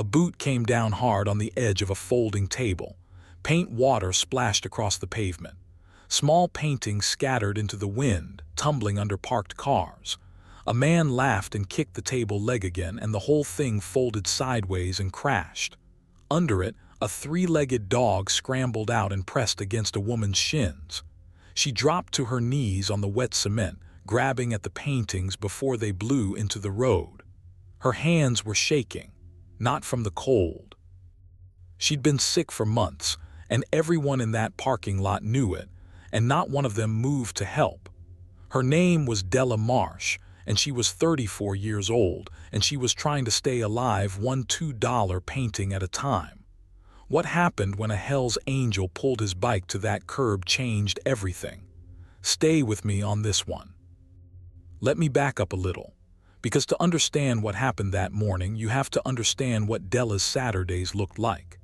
A boot came down hard on the edge of a folding table. Paint water splashed across the pavement. Small paintings scattered into the wind, tumbling under parked cars. A man laughed and kicked the table leg again, and the whole thing folded sideways and crashed. Under it, a three-legged dog scrambled out and pressed against a woman's shins. She dropped to her knees on the wet cement, grabbing at the paintings before they blew into the road. Her hands were shaking, not from the cold. She'd been sick for months, and everyone in that parking lot knew it, and not one of them moved to help. Her name was Della Marsh, and she was 34 years old, and she was trying to stay alive one $2 painting at a time. What happened when a Hell's Angel pulled his bike to that curb changed everything. Stay with me on this one. Let me back up a little, because to understand what happened that morning, you have to understand what Della's Saturdays looked like.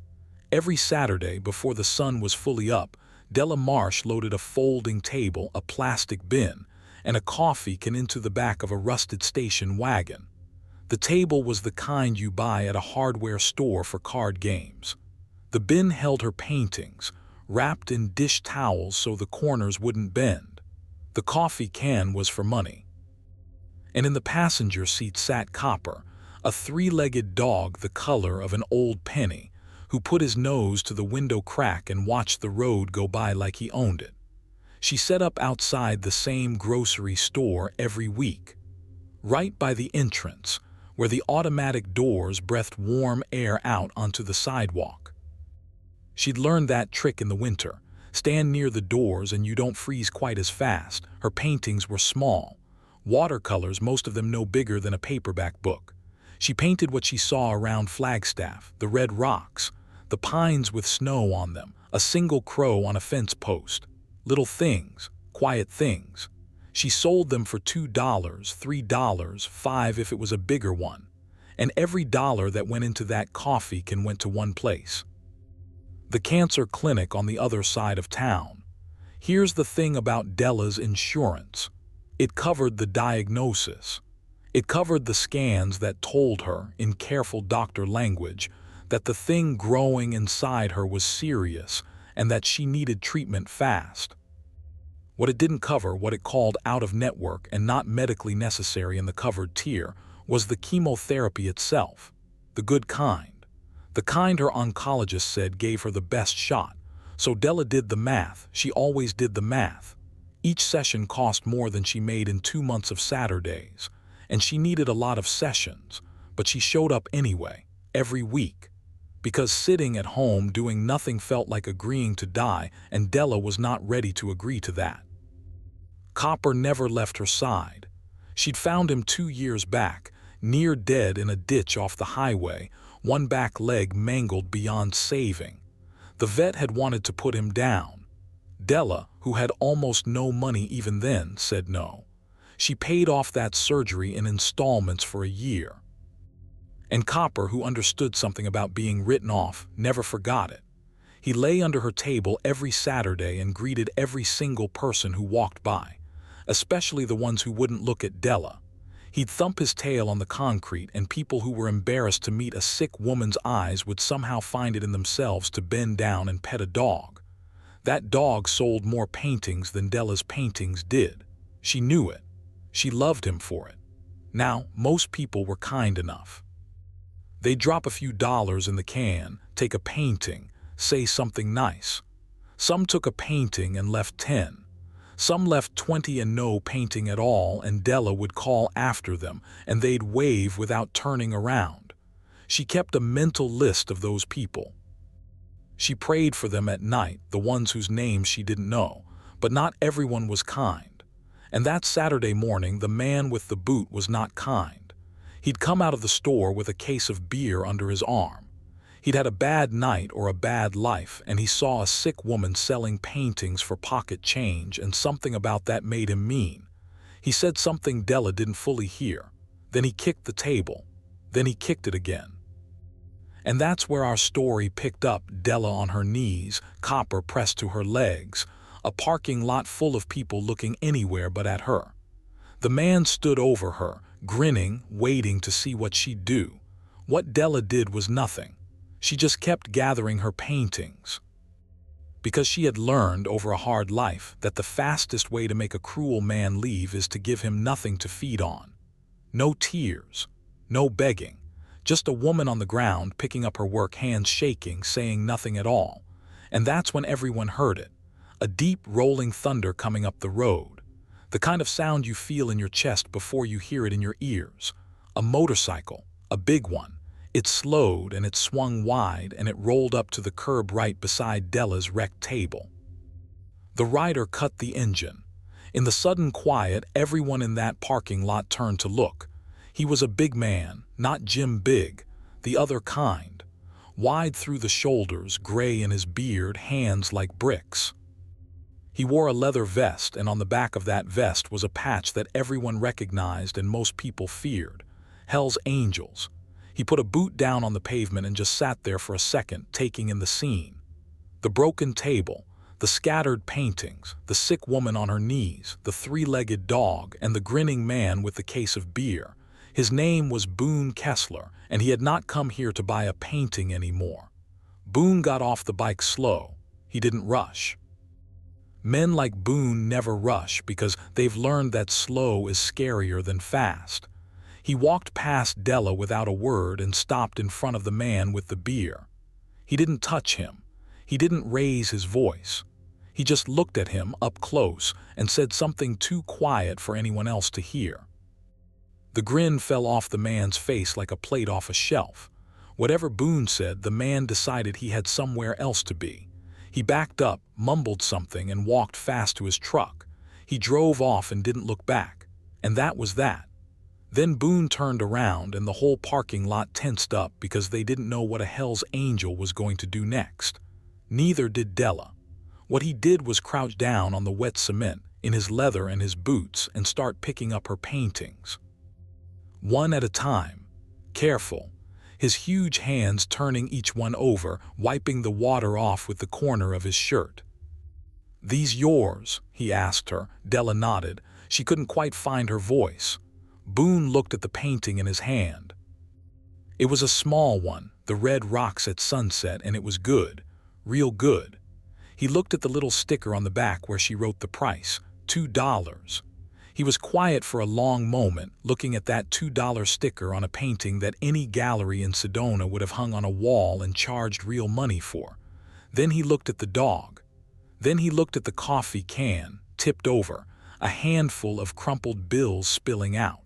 Every Saturday, before the sun was fully up, Della Marsh loaded a folding table, a plastic bin, and a coffee can into the back of a rusted station wagon. The table was the kind you buy at a hardware store for card games. The bin held her paintings, wrapped in dish towels so the corners wouldn't bend. The coffee can was for money. And in the passenger seat sat Copper, a three-legged dog the color of an old penny, who put his nose to the window crack and watched the road go by like he owned it. She set up outside the same grocery store every week, right by the entrance, where the automatic doors breathed warm air out onto the sidewalk. She'd learned that trick in the winter. Stand near the doors and you don't freeze quite as fast. Her paintings were small, watercolors, most of them no bigger than a paperback book. She painted what she saw around Flagstaff, the red rocks, the pines with snow on them, a single crow on a fence post. Little things, quiet things. She sold them for $2, $3, $5 if it was a bigger one. And every dollar that went into that coffee can went to one place: the cancer clinic on the other side of town. Here's the thing about Della's insurance. It covered the diagnosis. It covered the scans that told her, in careful doctor language, that the thing growing inside her was serious and that she needed treatment fast. What it didn't cover, what it called out-of-network and not medically necessary in the covered tier, was the chemotherapy itself, the good kind. The kind her oncologist said gave her the best shot. So Della did the math. She always did the math. Each session cost more than she made in 2 months of Saturdays, and she needed a lot of sessions, but she showed up anyway, every week. Because sitting at home doing nothing felt like agreeing to die, and Della was not ready to agree to that. Copper never left her side. She'd found him 2 years back, near dead in a ditch off the highway, one back leg mangled beyond saving. The vet had wanted to put him down. Della, who had almost no money even then, said no. She paid off that surgery in installments for a year. And Copper, who understood something about being written off, never forgot it. He lay under her table every Saturday and greeted every single person who walked by, especially the ones who wouldn't look at Della. He'd thump his tail on the concrete, and people who were embarrassed to meet a sick woman's eyes would somehow find it in themselves to bend down and pet a dog. That dog sold more paintings than Della's paintings did. She knew it. She loved him for it. Now, most people were kind enough. They'd drop a few dollars in the can, take a painting, say something nice. Some took a painting and left 10. Some left 20 and no painting at all, and Della would call after them, and they'd wave without turning around. She kept a mental list of those people. She prayed for them at night, the ones whose names she didn't know, but not everyone was kind. And that Saturday morning, the man with the boot was not kind. He'd come out of the store with a case of beer under his arm. He'd had a bad night or a bad life, and he saw a sick woman selling paintings for pocket change, and something about that made him mean. He said something Della didn't fully hear. Then he kicked the table. Then he kicked it again. And that's where our story picked up. Della on her knees, Copper pressed to her legs, a parking lot full of people looking anywhere but at her. The man stood over her, grinning, waiting to see what she'd do. What Della did was nothing. She just kept gathering her paintings. Because she had learned over a hard life that the fastest way to make a cruel man leave is to give him nothing to feed on. No tears, no begging, just a woman on the ground picking up her work, hands shaking, saying nothing at all. And that's when everyone heard it, a deep rolling thunder coming up the road, the kind of sound you feel in your chest before you hear it in your ears. A motorcycle, a big one. It slowed and it swung wide and it rolled up to the curb right beside Della's wrecked table. The rider cut the engine. In the sudden quiet, everyone in that parking lot turned to look. He was a big man, not Jim Big, the other kind. Wide through the shoulders, gray in his beard, hands like bricks. He wore a leather vest, and on the back of that vest was a patch that everyone recognized and most people feared. Hell's Angels. He put a boot down on the pavement and just sat there for a second, taking in the scene. The broken table, the scattered paintings, the sick woman on her knees, the three-legged dog, and the grinning man with the case of beer. His name was Boone Kessler, and he had not come here to buy a painting anymore. Boone got off the bike slow. He didn't rush. Men like Boone never rush because they've learned that slow is scarier than fast. He walked past Della without a word and stopped in front of the man with the beer. He didn't touch him. He didn't raise his voice. He just looked at him up close and said something too quiet for anyone else to hear. The grin fell off the man's face like a plate off a shelf. Whatever Boone said, the man decided he had somewhere else to be. He backed up, mumbled something, and walked fast to his truck. He drove off and didn't look back. And that was that. Then Boone turned around and the whole parking lot tensed up because they didn't know what a Hell's Angel was going to do next. Neither did Della. What he did was crouch down on the wet cement, in his leather and his boots, and start picking up her paintings. One at a time, careful, his huge hands turning each one over, wiping the water off with the corner of his shirt. "These yours?" he asked her. Della nodded. She couldn't quite find her voice. Boone looked at the painting in his hand. It was a small one, the red rocks at sunset, and it was good, real good. He looked at the little sticker on the back where she wrote the price, $2. He was quiet for a long moment, looking at that $2 sticker on a painting that any gallery in Sedona would have hung on a wall and charged real money for. Then he looked at the dog. Then he looked at the coffee can, tipped over, a handful of crumpled bills spilling out.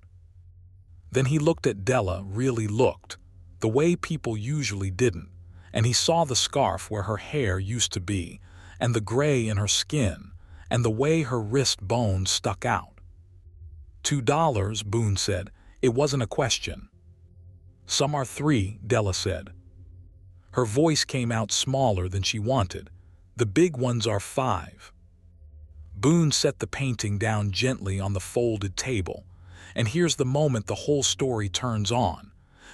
Then he looked at Della, really looked, the way people usually didn't, and he saw the scarf where her hair used to be, and the gray in her skin, and the way her wrist bones stuck out. $2, Boone said. It wasn't a question. Some are $3, Della said. Her voice came out smaller than she wanted. The big ones are $5. Boone set the painting down gently on the folded table. And here's the moment the whole story turns on,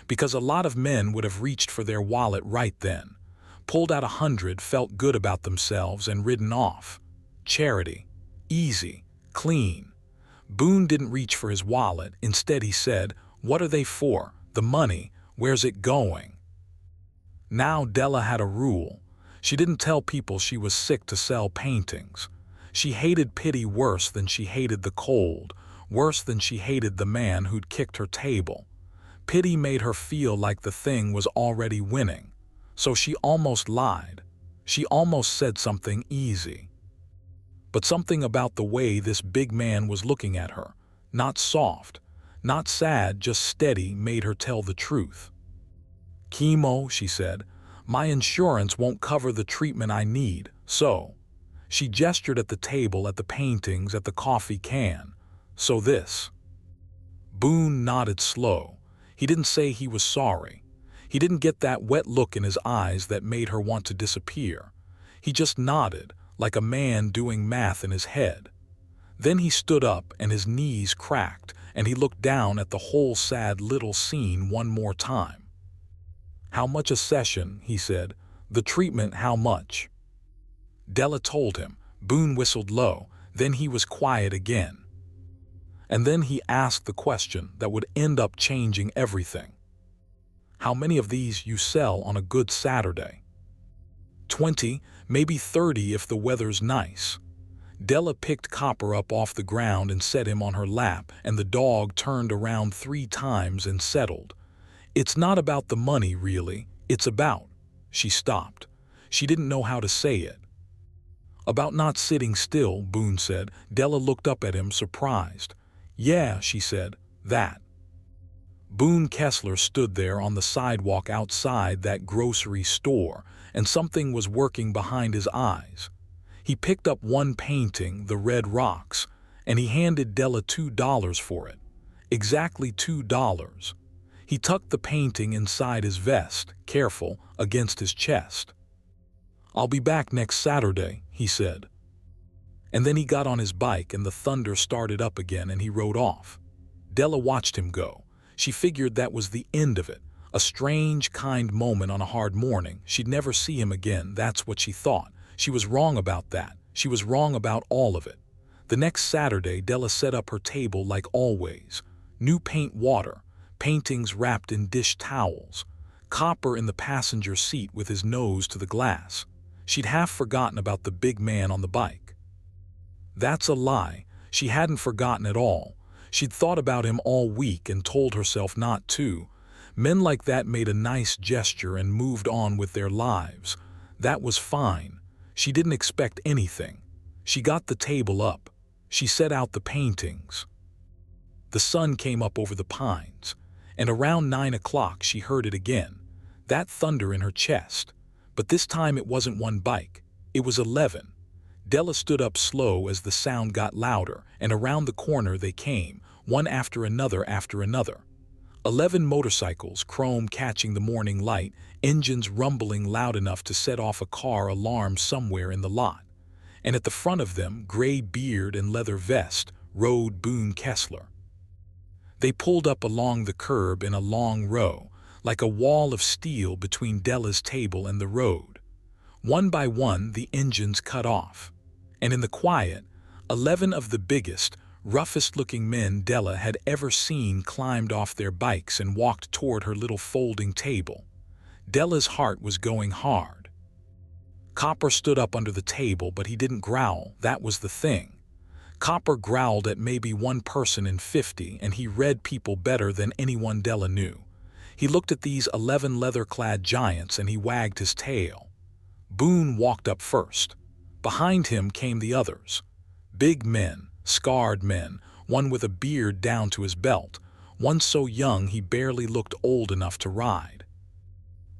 because a lot of men would have reached for their wallet right then, pulled out 100, felt good about themselves, and ridden off. Charity. Easy. Clean. Boone didn't reach for his wallet. Instead he said, "What are they for? The money. Where's it going?" Now Della had a rule. She didn't tell people she was sick to sell paintings. She hated pity worse than she hated the cold, worse than she hated the man who'd kicked her table. Pity made her feel like the thing was already winning. So she almost lied. She almost said something easy. But something about the way this big man was looking at her, not soft, not sad, just steady, made her tell the truth. "Chemo," she said, "my insurance won't cover the treatment I need, so..." She gestured at the table, at the paintings, at the coffee can. "So this..." Boone nodded slow. He didn't say he was sorry. He didn't get that wet look in his eyes that made her want to disappear. He just nodded, like a man doing math in his head. Then he stood up and his knees cracked, and he looked down at the whole sad little scene one more time. "How much a session?" he said. "The treatment, how much?" Della told him. Boone whistled low. Then he was quiet again. And then he asked the question that would end up changing everything. How many of these you sell on a good Saturday? 20, maybe 30 if the weather's nice. Della picked Copper up off the ground and set him on her lap, and the dog turned around 3 times and settled. It's not about the money, really. It's about... She stopped. She didn't know how to say it. About not sitting still, Boone said. Della looked up at him, surprised. Yeah, she said, that. Boone Kessler stood there on the sidewalk outside that grocery store, and something was working behind his eyes. He picked up one painting, The Red Rocks, and he handed Della $2 for it. Exactly $2. He tucked the painting inside his vest, careful, against his chest. I'll be back next Saturday, he said. And then he got on his bike and the thunder started up again and he rode off. Della watched him go. She figured that was the end of it. A strange, kind moment on a hard morning. She'd never see him again, that's what she thought. She was wrong about that. She was wrong about all of it. The next Saturday, Della set up her table like always. New paint water, paintings wrapped in dish towels, Copper in the passenger seat with his nose to the glass. She'd half forgotten about the big man on the bike. That's a lie. She hadn't forgotten at all. She'd thought about him all week and told herself not to. Men like that made a nice gesture and moved on with their lives. That was fine. She didn't expect anything. She got the table up. She set out the paintings. The sun came up over the pines, and around 9 o'clock she heard it again, that thunder in her chest. But this time it wasn't one bike. It was 11. Della stood up slow as the sound got louder, and around the corner they came, one after another. 11 motorcycles, chrome catching the morning light, engines rumbling loud enough to set off a car alarm somewhere in the lot. And at the front of them, gray beard and leather vest, rode Boone Kessler. They pulled up along the curb in a long row, like a wall of steel between Della's table and the road. One by one, the engines cut off. And in the quiet, 11 of the biggest, roughest-looking men Della had ever seen climbed off their bikes and walked toward her little folding table. Della's heart was going hard. Copper stood up under the table, but he didn't growl. That was the thing. Copper growled at maybe one person in 50, and he read people better than anyone Della knew. He looked at these 11 leather-clad giants and he wagged his tail. Boone walked up first. Behind him came the others. Big men, scarred men, one with a beard down to his belt, one so young he barely looked old enough to ride.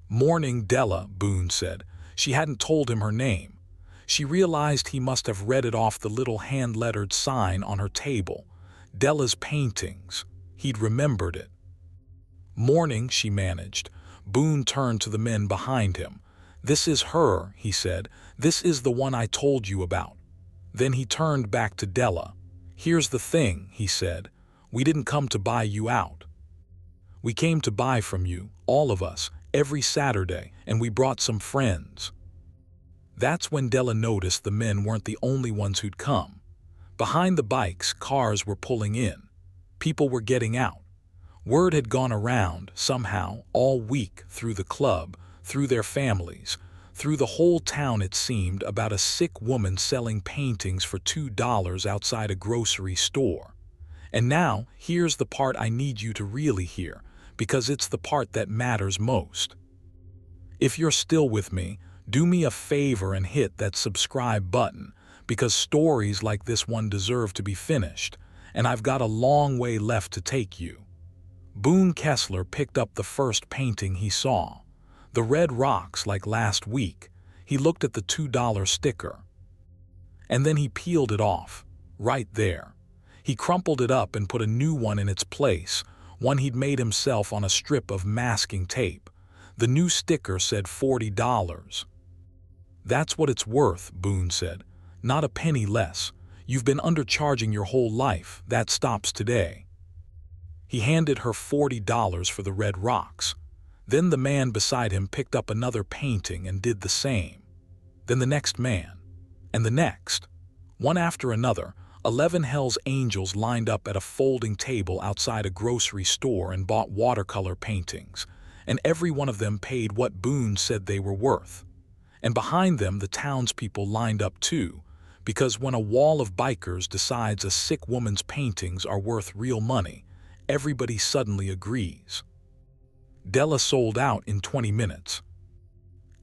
Morning, Della, Boone said. She hadn't told him her name. She realized he must have read it off the little hand-lettered sign on her table. Della's paintings. He'd remembered it. Morning, she managed. Boone turned to the men behind him. This is her, he said. This is the one I told you about. Then he turned back to Della. Here's the thing, he said. We didn't come to buy you out. We came to buy from you, all of us, every Saturday, and we brought some friends. That's when Della noticed the men weren't the only ones who'd come. Behind the bikes, cars were pulling in. People were getting out. Word had gone around, somehow, all week, through the club, through their families, through the whole town it seemed, about a sick woman selling paintings for $2 outside a grocery store. And now, here's the part I need you to really hear, because it's the part that matters most. If you're still with me, do me a favor and hit that subscribe button, because stories like this one deserve to be finished, and I've got a long way left to take you. Boone Kessler picked up the first painting he saw. The Red Rocks, like last week. He looked at the $2 sticker. And then he peeled it off, right there. He crumpled it up and put a new one in its place, one he'd made himself on a strip of masking tape. The new sticker said $40. That's what it's worth, Boone said. Not a penny less. You've been undercharging your whole life. That stops today. He handed her $40 for the Red Rocks. Then the man beside him picked up another painting and did the same. Then the next man. And the next. One after another, 11 Hell's Angels lined up at a folding table outside a grocery store and bought watercolor paintings. and every one of them paid what Boone said they were worth. And behind them the townspeople lined up too, because when a wall of bikers decides a sick woman's paintings are worth real money, everybody suddenly agrees. Della sold out in 20 minutes.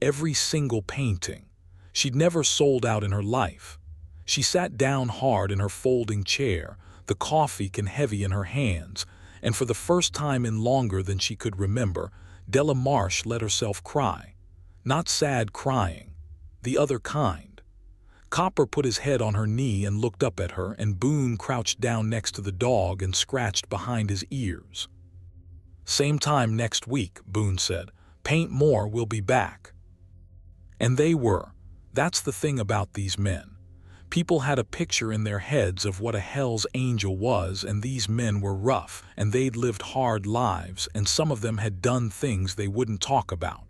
Every single painting. She'd never sold out in her life. She sat down hard in her folding chair, the coffee can heavy in her hands, and for the first time in longer than she could remember, Della Marsh let herself cry. Not sad crying, the other kind. Copper put his head on her knee and looked up at her, and Boone crouched down next to the dog and scratched behind his ears. "Same time next week," Boone said. "Paint more, we'll be back." And they were. That's the thing about these men. People had a picture in their heads of what a Hell's Angel was, and these men were rough, and they'd lived hard lives, and some of them had done things they wouldn't talk about.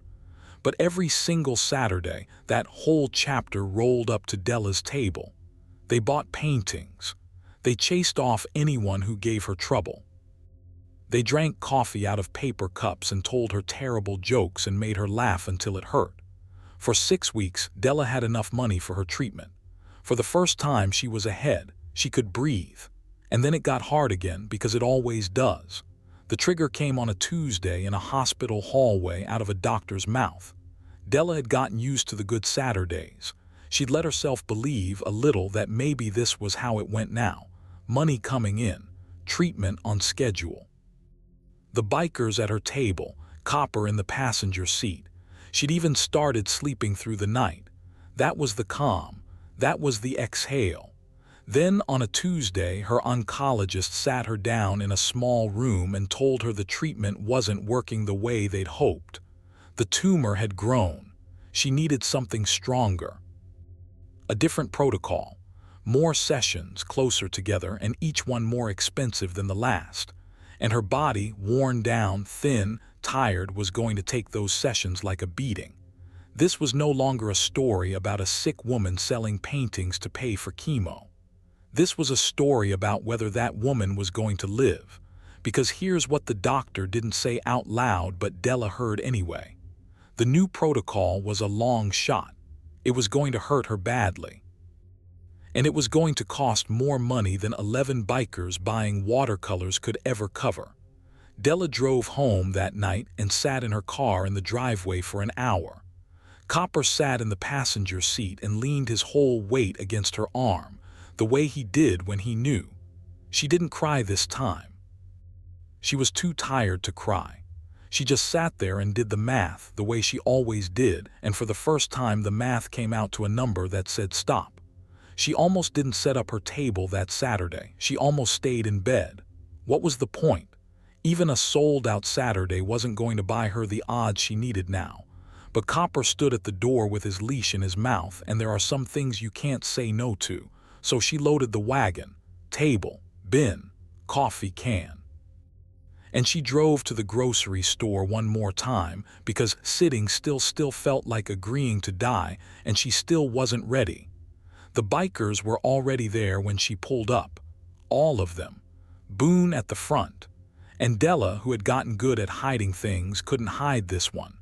But every single Saturday, that whole chapter rolled up to Della's table. They bought paintings. They chased off anyone who gave her trouble. They drank coffee out of paper cups and told her terrible jokes and made her laugh until it hurt. For 6 weeks, Della had enough money for her treatment. For the first time, she was ahead. She could breathe. And then it got hard again, because it always does. The trigger came on a Tuesday in a hospital hallway out of a doctor's mouth. Della had gotten used to the good Saturdays. She'd let herself believe a little that maybe this was how it went now. Money coming in, treatment on schedule. The bikers at her table, Copper in the passenger seat. She'd even started sleeping through the night. That was the calm. That was the exhale. Then on a Tuesday, her oncologist sat her down in a small room and told her the treatment wasn't working the way they'd hoped. The tumor had grown. She needed something stronger. A different protocol. More sessions closer together, and each one more expensive than the last. And her body, worn down, thin, tired, was going to take those sessions like a beating. This was no longer a story about a sick woman selling paintings to pay for chemo. This was a story about whether that woman was going to live. Because here's what the doctor didn't say out loud, but Della heard anyway. The new protocol was a long shot. It was going to hurt her badly. And it was going to cost more money than 11 bikers buying watercolors could ever cover. Della drove home that night and sat in her car in the driveway for an hour. Copper sat in the passenger seat and leaned his whole weight against her arm, the way he did when he knew. She didn't cry this time. She was too tired to cry. She just sat there and did the math the way she always did, and for the first time the math came out to a number that said stop. She almost didn't set up her table that Saturday. She almost stayed in bed. What was the point? Even a sold-out Saturday wasn't going to buy her the odds she needed now. But Copper stood at the door with his leash in his mouth, and there are some things you can't say no to. So she loaded the wagon, table, bin, coffee can. And she drove to the grocery store one more time, because sitting still felt like agreeing to die, and she still wasn't ready. The bikers were already there when she pulled up. All of them. Boone at the front. And Della, who had gotten good at hiding things, couldn't hide this one.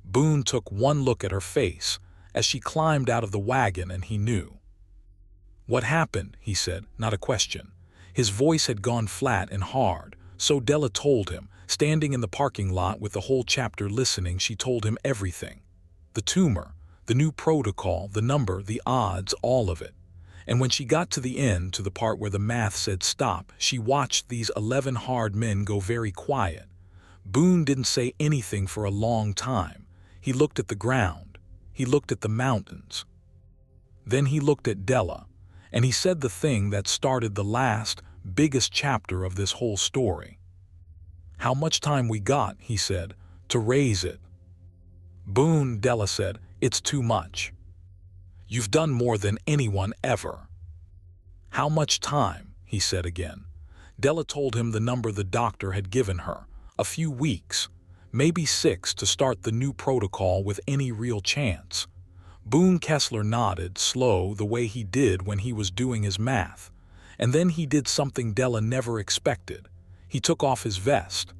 Boone took one look at her face as she climbed out of the wagon, and he knew. "What happened?" he said, not a question. His voice had gone flat and hard, so Della told him. Standing in the parking lot with the whole chapter listening, she told him everything. The tumor, the new protocol, the number, the odds, all of it. And when she got to the end, to the part where the math said stop, she watched these 11 hard men go very quiet. Boone didn't say anything for a long time. He looked at the ground. He looked at the mountains. Then he looked at Della, and he said the thing that started the last, biggest chapter of this whole story. "How much time we got," he said, "to raise it?" "Boone," Della said, "it's too much. You've done more than anyone ever." "How much time?" he said again. Della told him the number the doctor had given her. A few weeks, maybe 6, to start the new protocol with any real chance. Boone Kessler nodded, slow, the way he did when he was doing his math. And then he did something Della never expected. He took off his vest.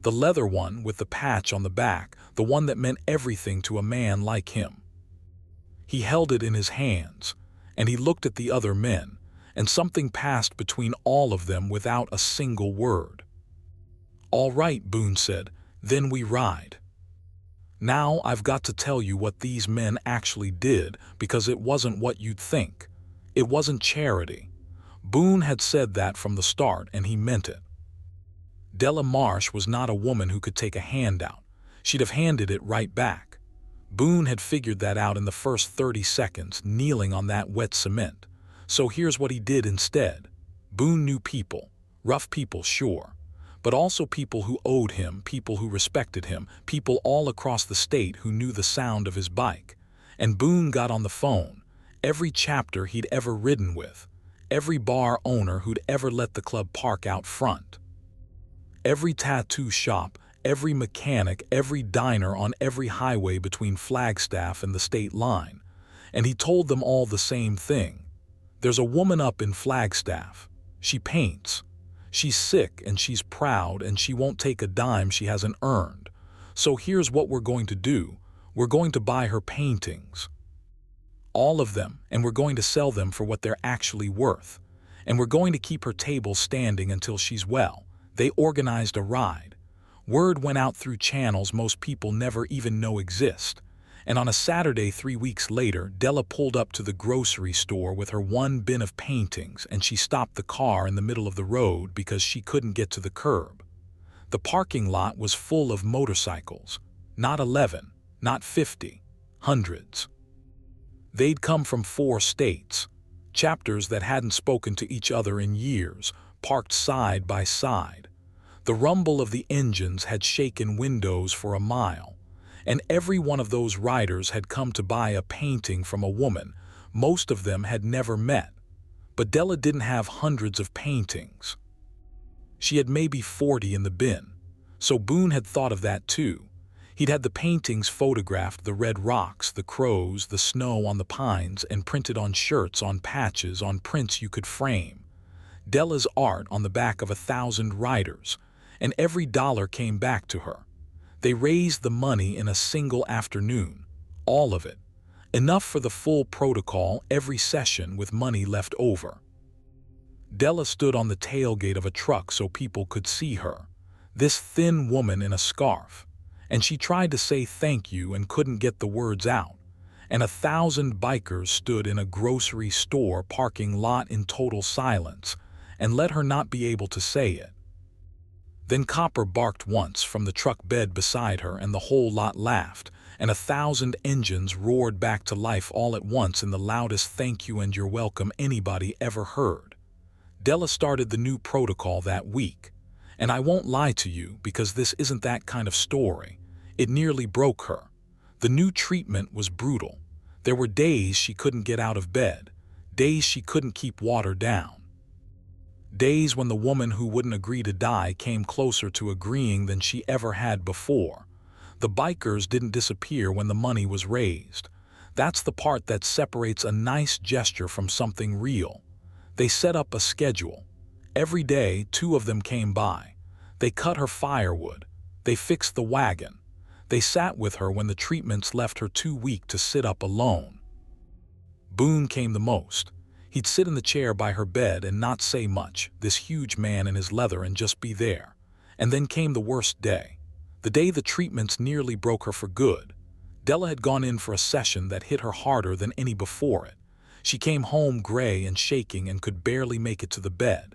The leather one with the patch on the back, the one that meant everything to a man like him. He held it in his hands, and he looked at the other men, and something passed between all of them without a single word. "All right," Boone said, "then we ride. Now I've got to tell you what these men actually did, because it wasn't what you'd think. It wasn't charity." Boone had said that from the start, and he meant it. Della Marsh was not a woman who could take a handout. She'd have handed it right back. Boone had figured that out in the first 30 seconds, kneeling on that wet cement. So here's what he did instead. Boone knew people, rough people, sure, but also people who owed him, people who respected him, people all across the state who knew the sound of his bike. And Boone got on the phone, every chapter he'd ever ridden with, every bar owner who'd ever let the club park out front, every tattoo shop, every mechanic, every diner on every highway between Flagstaff and the state line. And he told them all the same thing. There's a woman up in Flagstaff. She paints. She's sick and she's proud and she won't take a dime she hasn't earned. So here's what we're going to do. We're going to buy her paintings. All of them, and we're going to sell them for what they're actually worth. And we're going to keep her table standing until she's well. They organized a ride. Word went out through channels most people never even know exist. And on a Saturday 3 weeks later, Della pulled up to the grocery store with her one bin of paintings, and she stopped the car in the middle of the road because she couldn't get to the curb. The parking lot was full of motorcycles. Not 11, not 50, hundreds. They'd come from 4 states, chapters that hadn't spoken to each other in years, parked side by side. The rumble of the engines had shaken windows for a mile, and every one of those riders had come to buy a painting from a woman most of them had never met. But Della didn't have hundreds of paintings. She had maybe 40 in the bin, so Boone had thought of that too. He'd had the paintings photographed, the red rocks, the crows, the snow on the pines, and printed on shirts, on patches, on prints you could frame. Della's art on the back of 1,000 riders, and every dollar came back to her. They raised the money in a single afternoon, all of it, enough for the full protocol every session with money left over. Della stood on the tailgate of a truck so people could see her, this thin woman in a scarf, and she tried to say thank you and couldn't get the words out, and 1,000 bikers stood in a grocery store parking lot in total silence and let her not be able to say it. Then Copper barked once from the truck bed beside her, and the whole lot laughed, and 1,000 engines roared back to life all at once in the loudest thank you and you're welcome anybody ever heard. Della started the new protocol that week, and I won't lie to you because this isn't that kind of story. It nearly broke her. The new treatment was brutal. There were days she couldn't get out of bed, days she couldn't keep water down. Days when the woman who wouldn't agree to die came closer to agreeing than she ever had before. The bikers didn't disappear when the money was raised. That's the part that separates a nice gesture from something real. They set up a schedule. Every day, 2 of them came by. They cut her firewood. They fixed the wagon. They sat with her when the treatments left her too weak to sit up alone. Boone came the most. He'd sit in the chair by her bed and not say much, this huge man in his leather, and just be there. And then came the worst day. The day the treatments nearly broke her for good. Della had gone in for a session that hit her harder than any before it. She came home gray and shaking and could barely make it to the bed.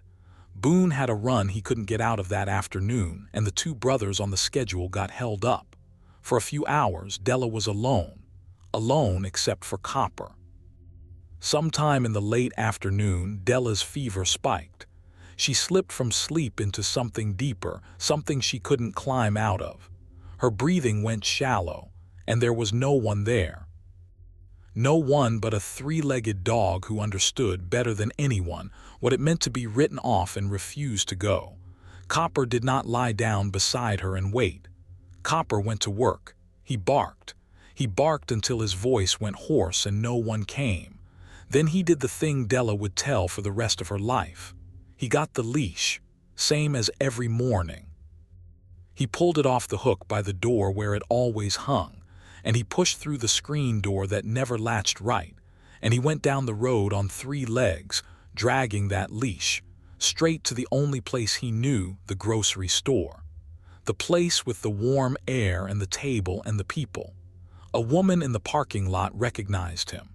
Boone had a run he couldn't get out of that afternoon, and the 2 brothers on the schedule got held up. For a few hours, Della was alone. Alone except for Copper. Sometime in the late afternoon, Della's fever spiked. She slipped from sleep into something deeper, something she couldn't climb out of. Her breathing went shallow, and there was no one there. No one but a 3-legged dog who understood better than anyone what it meant to be written off and refused to go. Copper did not lie down beside her and wait. Copper went to work. He barked. He barked until his voice went hoarse and no one came. Then he did the thing Della would tell for the rest of her life. He got the leash, same as every morning. He pulled it off the hook by the door where it always hung, and he pushed through the screen door that never latched right, and he went down the road on 3 legs, dragging that leash, straight to the only place he knew, the grocery store. The place with the warm air and the table and the people. A woman in the parking lot recognized him.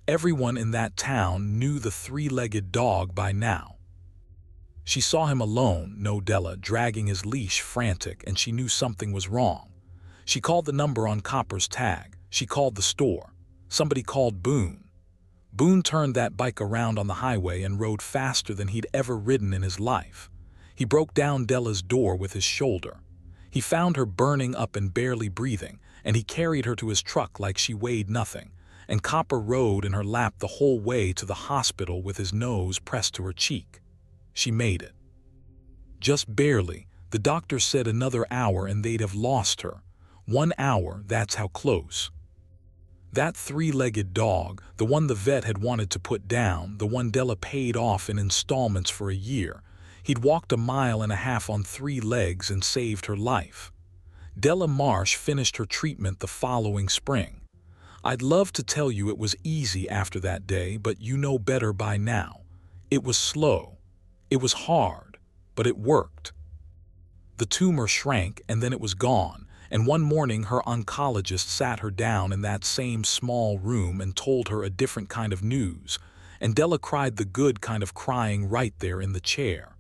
Everyone in that town knew the 3-legged dog by now. She saw him alone, no Della, dragging his leash frantic, and she knew something was wrong. She called the number on Copper's tag. She called the store. Somebody called Boone. Boone turned that bike around on the highway and rode faster than he'd ever ridden in his life. He broke down Della's door with his shoulder. He found her burning up and barely breathing, and he carried her to his truck like she weighed nothing, and Copper rode in her lap the whole way to the hospital with his nose pressed to her cheek. She made it. Just barely. The doctor said another hour and they'd have lost her. 1 hour, that's how close. That 3-legged dog, the one the vet had wanted to put down, the one Della paid off in installments for a year, he'd walked 1.5 miles on 3 legs and saved her life. Della Marsh finished her treatment the following spring. I'd love to tell you it was easy after that day, but you know better by now. It was slow. It was hard, but it worked. The tumor shrank and then it was gone, and one morning her oncologist sat her down in that same small room and told her a different kind of news, and Della cried the good kind of crying right there in the chair.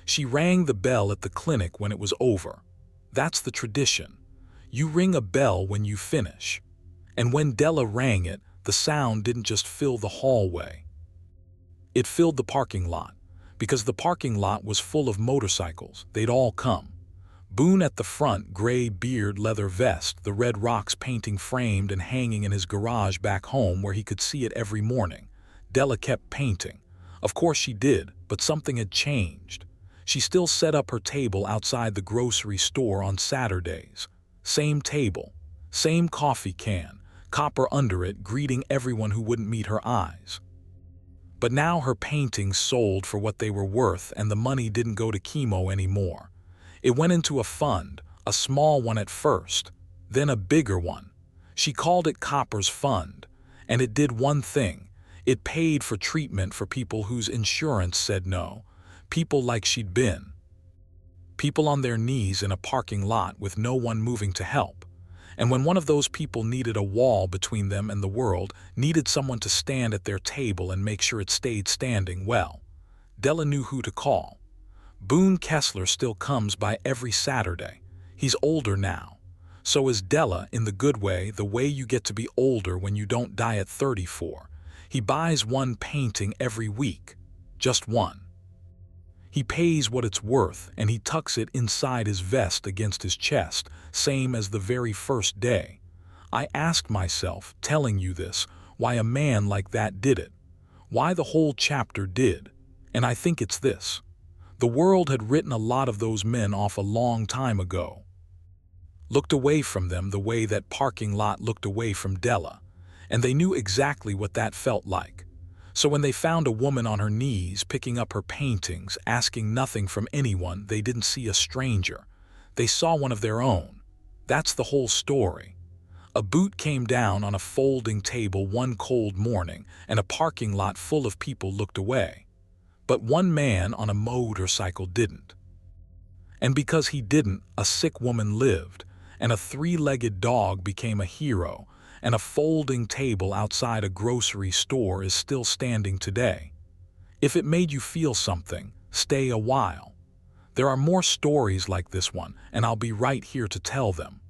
She rang the bell at the clinic when it was over. That's the tradition. You ring a bell when you finish. And when Della rang it, the sound didn't just fill the hallway. It filled the parking lot, because the parking lot was full of motorcycles. They'd all come. Boone at the front, gray beard, leather vest, the red rocks painting framed and hanging in his garage back home where he could see it every morning. Della kept painting. Of course she did, but something had changed. She still set up her table outside the grocery store on Saturdays. Same table, same coffee can, Copper under it, greeting everyone who wouldn't meet her eyes. But now her paintings sold for what they were worth, and the money didn't go to Chemo anymore. It went into a fund, a small one at first, then a bigger one. She called it Copper's Fund, and it did one thing. It paid for treatment for people whose insurance said no, people like she'd been. People on their knees in a parking lot with no one moving to help. And when one of those people needed a wall between them and the world, needed someone to stand at their table and make sure it stayed standing, well, Della knew who to call. Boone Kessler still comes by every Saturday. He's older now. So is Della, in the good way, the way you get to be older when you don't die at 34. He buys one painting every week. Just one. He pays what it's worth, and he tucks it inside his vest against his chest, same as the very first day. I asked myself, telling you this, why a man like that did it. Why the whole chapter did. And I think it's this. The world had written a lot of those men off a long time ago. Looked away from them the way that parking lot looked away from Della, and they knew exactly what that felt like. So when they found a woman on her knees picking up her paintings, asking nothing from anyone, they didn't see a stranger. They saw one of their own. That's the whole story. A boot came down on a folding table one cold morning, and a parking lot full of people looked away. But one man on a motorcycle didn't. And because he didn't, a sick woman lived, and a 3-legged dog became a hero, and a folding table outside a grocery store is still standing today. If it made you feel something, stay a while. There are more stories like this one, and I'll be right here to tell them.